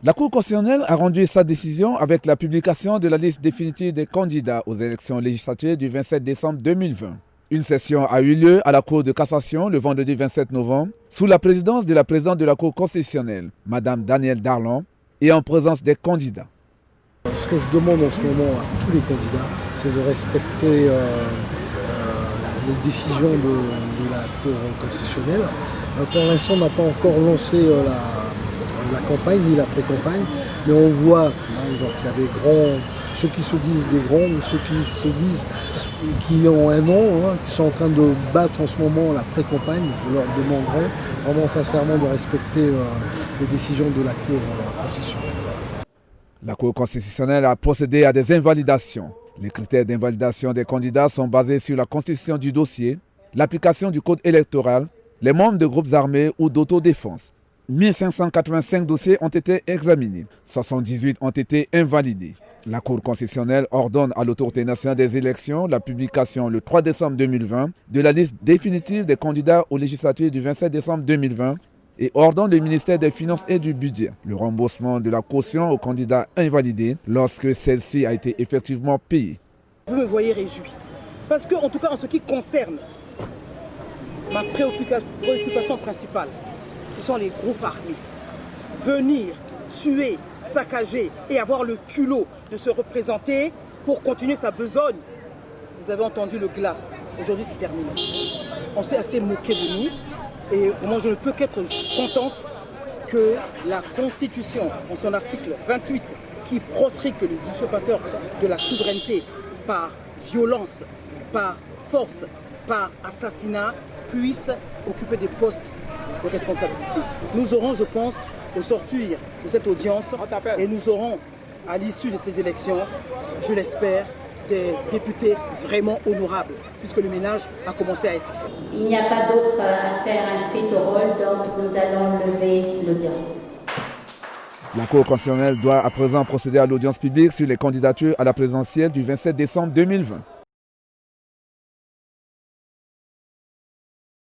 La Cour constitutionnelle a rendu sa décision avec la publication de la liste définitive des candidats aux élections législatives du 27 décembre 2020. Une session a eu lieu à la Cour de cassation le vendredi 27 novembre sous la présidence de la présidente de la Cour constitutionnelle, Mme Danielle Darlon, et en présence des candidats. Ce que je demande en ce moment à tous les candidats, c'est de respecter les décisions de la Cour constitutionnelle. Pour l'instant, on n'a pas encore lancé la campagne ni la pré-campagne, mais on voit donc il y a des grands, ceux qui se disent des grands ou ceux qui se disent qui ont un nom, qui sont en train de battre en ce moment la pré-campagne. Je leur demanderai vraiment sincèrement de respecter les décisions de la Cour constitutionnelle. La Cour constitutionnelle a procédé à des invalidations. Les critères d'invalidation des candidats sont basés sur la constitution du dossier, l'application du code électoral, les membres de groupes armés ou d'autodéfense. 1585 dossiers ont été examinés, 78 ont été invalidés. La Cour constitutionnelle ordonne à l'Autorité nationale des élections la publication le 3 décembre 2020 de la liste définitive des candidats aux législatives du 27 décembre 2020 et ordonne le ministère des Finances et du Budget le remboursement de la caution aux candidats invalidés lorsque celle-ci a été effectivement payée. Vous me voyez réjoui parce que, en tout cas, en ce qui concerne ma préoccupation principale, ce sont les groupes armés. Venir tuer, saccager et avoir le culot de se représenter pour continuer sa besogne. Vous avez entendu le glas. Aujourd'hui, c'est terminé. On s'est assez moqué de nous. Et vraiment, je ne peux qu'être contente que la Constitution, en son article 28, qui proscrit que les usurpateurs de la souveraineté par violence, par force, par assassinat, puissent occuper des postes de responsabilité. Nous aurons, je pense, au sortir de cette audience, et nous aurons, à l'issue de ces élections, je l'espère, des députés vraiment honorables, puisque le ménage a commencé à être fait. Il n'y a pas d'autres affaires inscrites au rôle, donc nous allons lever l'audience. La Cour constitutionnelle doit à présent procéder à l'audience publique sur les candidatures à la présidentielle du 27 décembre 2020.